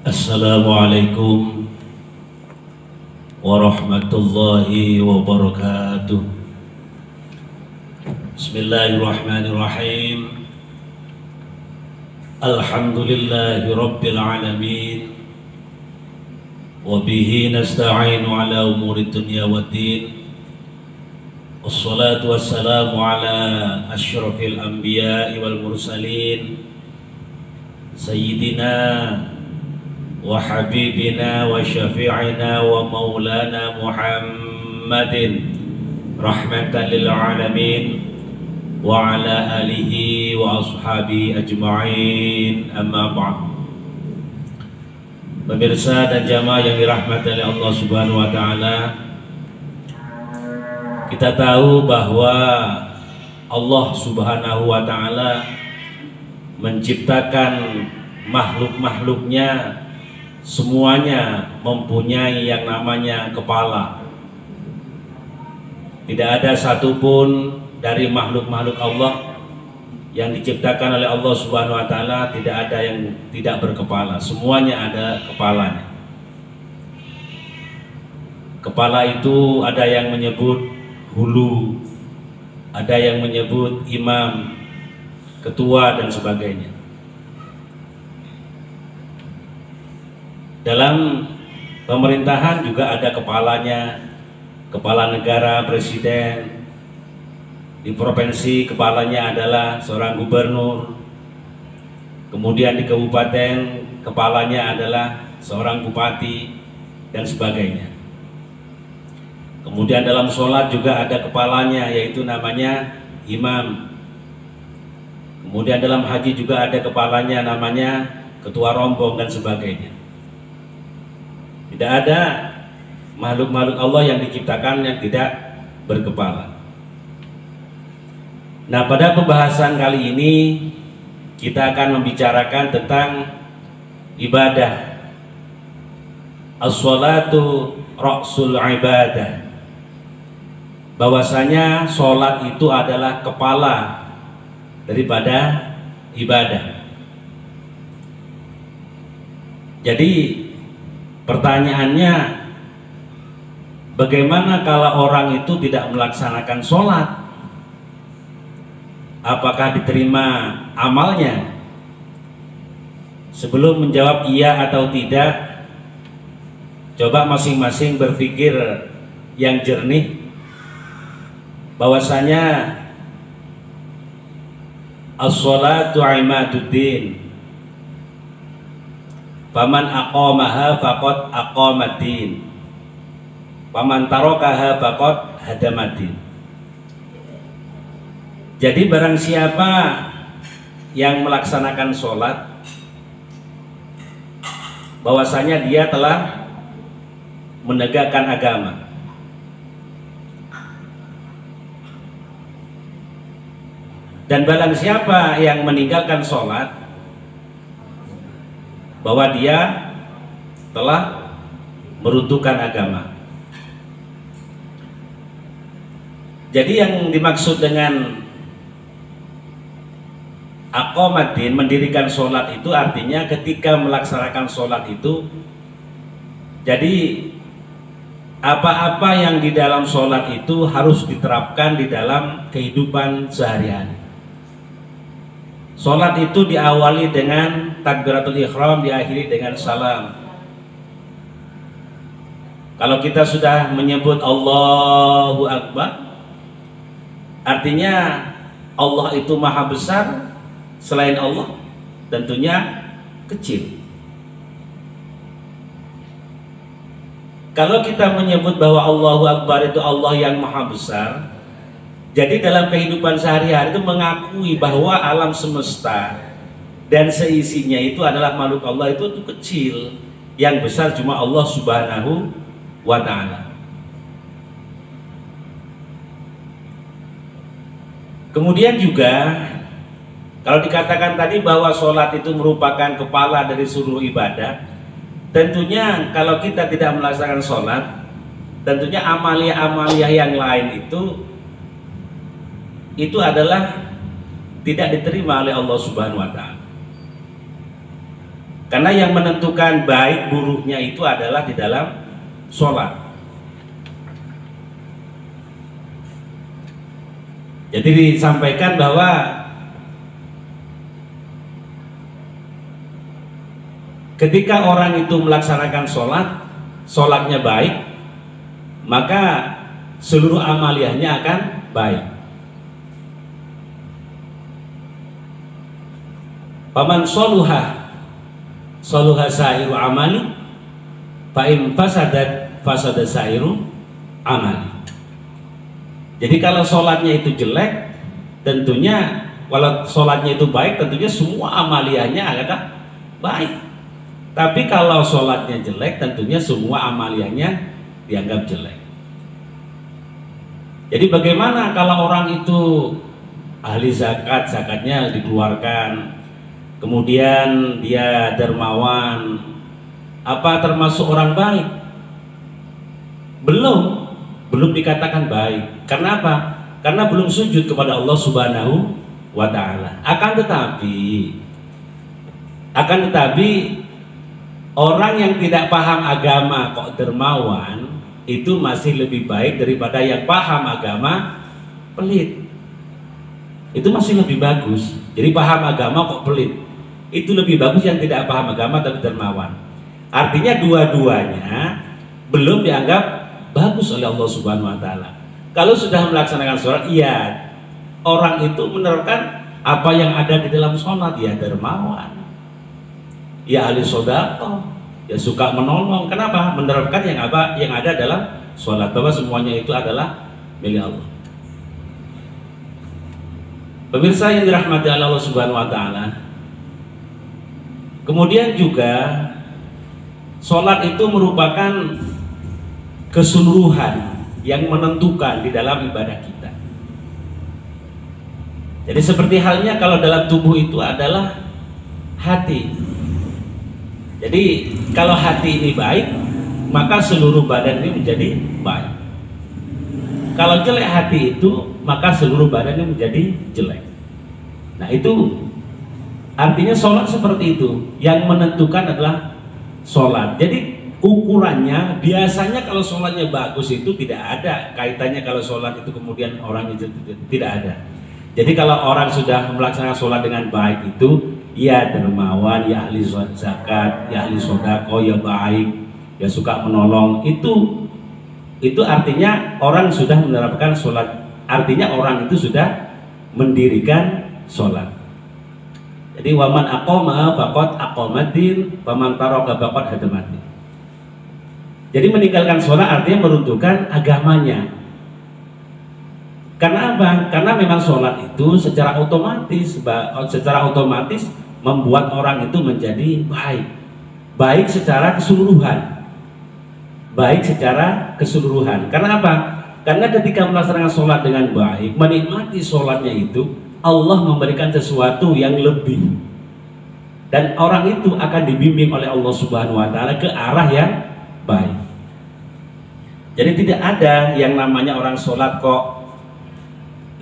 Assalamualaikum warahmatullahi wabarakatuh. Bismillahirrahmanirrahim. Alhamdulillahi rabbil alamin. Wa bihi nasta'inu ala umuri dunya waddin. Wassalatu wassalamu ala asyrafil anbiya'i wal mursalin Sayyidina wa habibina wa syafi'ina wa maulana Muhammadin rahmatan lil alamin wa ala alihi wa ashabi ajma'in, amma ba'd. Pemirsa dan jamaah yang dirahmati oleh Allah Subhanahu wa taala, kita tahu bahwa Allah Subhanahu wa taala menciptakan makhluk-makhluknya, semuanya mempunyai yang namanya kepala. Tidak ada satupun dari makhluk-makhluk Allah yang diciptakan oleh Allah Subhanahu wa taala tidak ada yang tidak berkepala. Semuanya ada kepalanya. Kepala itu ada yang menyebut hulu, ada yang menyebut imam, ketua dan sebagainya. Dalam pemerintahan juga ada kepalanya, kepala negara, presiden. Di provinsi kepalanya adalah seorang gubernur. Kemudian di kabupaten kepalanya adalah seorang bupati dan sebagainya. Kemudian dalam sholat juga ada kepalanya, yaitu namanya imam. Kemudian dalam haji juga ada kepalanya, namanya ketua rombong dan sebagainya. Tidak ada makhluk-makhluk Allah yang diciptakan yang tidak berkepala. Nah, pada pembahasan kali ini kita akan membicarakan tentang ibadah. As-sholatu ra'sul ibadah. Bahwasanya sholat itu adalah kepala daripada ibadah. Jadi pertanyaannya, bagaimana kalau orang itu tidak melaksanakan sholat? Apakah diterima amalnya? Sebelum menjawab iya atau tidak, coba masing-masing berpikir yang jernih, bahwasanya as-sholatu imaduddin, faman aqamaha faqad aqamaddin, faman tarakaha faqad hadamaddin. Jadi barang siapa yang melaksanakan sholat, bahwasanya dia telah menegakkan agama. Dan barang siapa yang meninggalkan sholat, bahwa dia telah meruntuhkan agama. Jadi yang dimaksud dengan aqamaddin, mendirikan sholat itu artinya ketika melaksanakan sholat itu, jadi apa-apa yang di dalam sholat itu harus diterapkan di dalam kehidupan sehari-hari. Sholat itu diawali dengan takbiratul ihram, diakhiri dengan salam. Kalau kita sudah menyebut Allahu Akbar, artinya Allah itu maha besar, selain Allah tentunya kecil. Kalau kita menyebut bahwa Allahu Akbar itu Allah yang maha besar, jadi dalam kehidupan sehari-hari itu mengakui bahwa alam semesta dan seisinya itu adalah makhluk Allah itu kecil, yang besar cuma Allah Subhanahu wa ta'ala. Kemudian juga kalau dikatakan tadi bahwa sholat itu merupakan kepala dari seluruh ibadah, tentunya kalau kita tidak melaksanakan sholat, tentunya amalia-amalia yang lain itu adalah tidak diterima oleh Allah Subhanahu wa ta'ala. Karena yang menentukan baik buruknya itu adalah di dalam sholat. Jadi disampaikan bahwa ketika orang itu melaksanakan sholat, sholatnya baik, maka seluruh amaliyahnya akan baik. Paman sholuha sairu amali, fa'im fasadat fasada sairu amali. Jadi kalau sholatnya itu jelek, tentunya kalau sholatnya itu baik, tentunya semua amaliyahnya akan baik. Tapi kalau sholatnya jelek, tentunya semua amaliyahnya dianggap jelek. Jadi bagaimana kalau orang itu ahli zakat, zakatnya dikeluarkan, kemudian dia dermawan, apa termasuk orang baik? Belum dikatakan baik. Karena apa? Karena belum sujud kepada Allah Subhanahu wa Ta'ala. Akan tetapi orang yang tidak paham agama kok dermawan, itu masih lebih baik daripada yang paham agama pelit. Itu masih lebih bagus. Jadi paham agama kok pelit, itu lebih bagus yang tidak paham agama tapi dermawan. Artinya dua-duanya belum dianggap bagus oleh Allah Subhanahu wa Ta'ala. Kalau sudah melaksanakan sholat, iya, orang itu menerapkan apa yang ada di dalam sholat, ya dermawan, ya ahli sodaqah, ya suka menolong. Kenapa? Menerapkan yang ada dalam sholat, bahwa semuanya itu adalah milik Allah. Pemirsa yang dirahmati Allah Subhanahu wa Ta'ala, kemudian juga sholat itu merupakan keseluruhan yang menentukan di dalam ibadah kita. Jadi seperti halnya kalau dalam tubuh itu adalah hati. Jadi kalau hati ini baik, maka seluruh badan ini menjadi baik. Kalau jelek hati itu, maka seluruh badan ini menjadi jelek. Nah itu artinya sholat seperti itu. Yang menentukan adalah sholat. Jadi ukurannya, biasanya kalau sholatnya bagus itu tidak ada kaitannya kalau sholat itu kemudian orangnya tidak ada. Jadi kalau orang sudah melaksanakan sholat dengan baik itu, ya dermawan, ya ahli zakat, ya ahli sodako, ya baik, ya suka menolong, itu artinya orang sudah menerapkan sholat. Artinya orang itu sudah mendirikan sholat. Jadi waman aqoma faqad aqomatin, waman taraka faqad hadamatin. Jadi meninggalkan sholat artinya meruntuhkan agamanya. Karena apa? Karena memang sholat itu secara otomatis membuat orang itu menjadi baik. Baik secara keseluruhan. Karena apa? Karena ketika melaksanakan sholat dengan baik, menikmati sholatnya itu, Allah memberikan sesuatu yang lebih. Dan orang itu akan dibimbing oleh Allah Subhanahu wa Ta'ala ke arah yang baik. Jadi tidak ada yang namanya orang sholat kok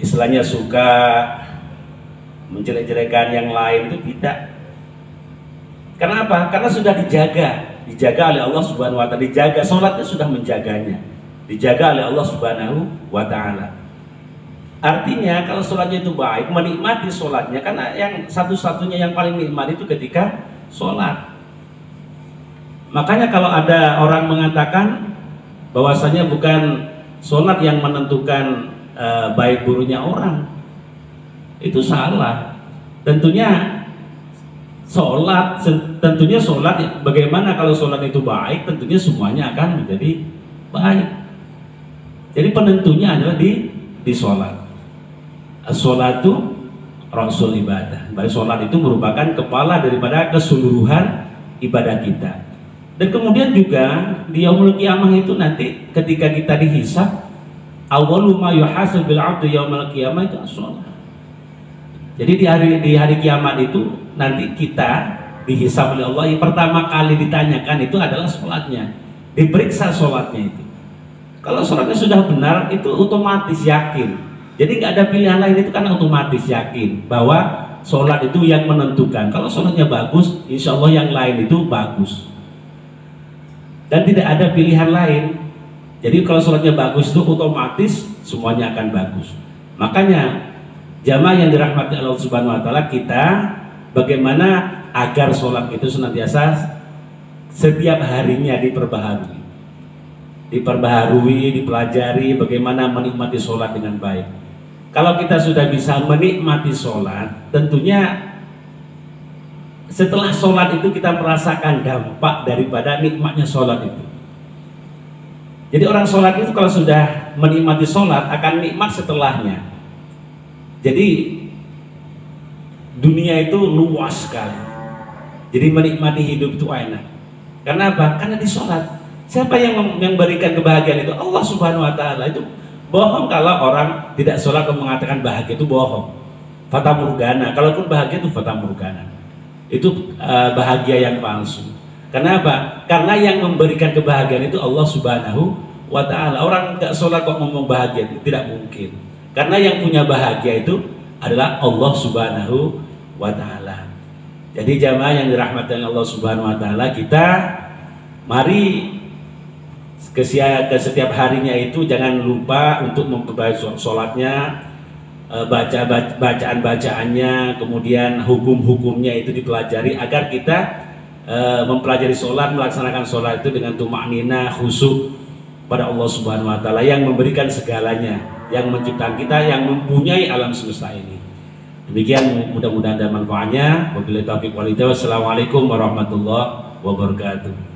istilahnya suka menjelek-jelekan yang lain, itu tidak. Kenapa? Karena sudah dijaga oleh Allah Subhanahu wa Ta'ala. Dijaga, sholatnya sudah menjaganya, dijaga oleh Allah Subhanahu wa Ta'ala. Artinya kalau sholatnya itu baik, menikmati sholatnya, karena yang satu-satunya yang paling nikmat itu ketika sholat. Makanya kalau ada orang mengatakan bahwasanya bukan sholat yang menentukan baik buruknya orang, itu salah. Tentunya sholat, bagaimana kalau sholat itu baik, tentunya semuanya akan menjadi baik. Jadi penentunya adalah di sholat. As-sholatu rasul ibadah. Baik, sholat itu merupakan kepala daripada keseluruhan ibadah kita. Dan kemudian juga di yaumul qiyamah itu nanti ketika kita dihisab, awwalu ma yuhasabil 'abdu yaumul qiyamah itu as-shalah. Jadi di hari kiamat itu nanti kita dihisab oleh Allah, yang pertama kali ditanyakan itu adalah sholatnya, diperiksa sholatnya itu. Kalau sholatnya sudah benar, itu otomatis yakin. Jadi nggak ada pilihan lain, itu kan otomatis yakin bahwa sholat itu yang menentukan. Kalau sholatnya bagus, insya Allah yang lain itu bagus. Dan tidak ada pilihan lain. Jadi kalau sholatnya bagus itu otomatis semuanya akan bagus. Makanya jamaah yang dirahmati Allah Subhanahu Wa Taala, kita bagaimana agar sholat itu senantiasa setiap harinya diperbaharui, dipelajari bagaimana menikmati sholat dengan baik. Kalau kita sudah bisa menikmati sholat, tentunya setelah sholat itu kita merasakan dampak daripada nikmatnya sholat itu. Jadi orang sholat itu kalau sudah menikmati sholat akan nikmat setelahnya. Jadi dunia itu luas sekali. Jadi menikmati hidup itu enak. Karena apa? Karena di sholat. Siapa yang memberikan kebahagiaan itu? Allah Subhanahu Wa Taala. Itu bohong kalau orang tidak sholat dan mengatakan bahagia, itu bohong. Fata morgana. Kalaupun bahagia itu fata morgana. Itu bahagia yang palsu. Karena apa? Karena yang memberikan kebahagiaan itu Allah Subhanahu Wa Taala. Orang nggak sholat kok ngomong bahagia, itu tidak mungkin. Karena yang punya bahagia itu adalah Allah Subhanahu Wa Taala. Jadi jamaah yang dirahmati Allah Subhanahu Wa Taala, kita mari ke setiap harinya itu jangan lupa untuk memperbaiki sholatnya, bacaan-bacaannya, kemudian hukum-hukumnya itu dipelajari agar kita mempelajari sholat, melaksanakan sholat itu dengan tumakninah, khusyuk pada Allah Subhanahu Wa Taala yang memberikan segalanya, yang menciptakan kita, yang mempunyai alam semesta ini. Demikian, mudah-mudahan ada manfaatnya. Wabillahi taufiq wal hidayah. Wassalamualaikum warahmatullahi wabarakatuh.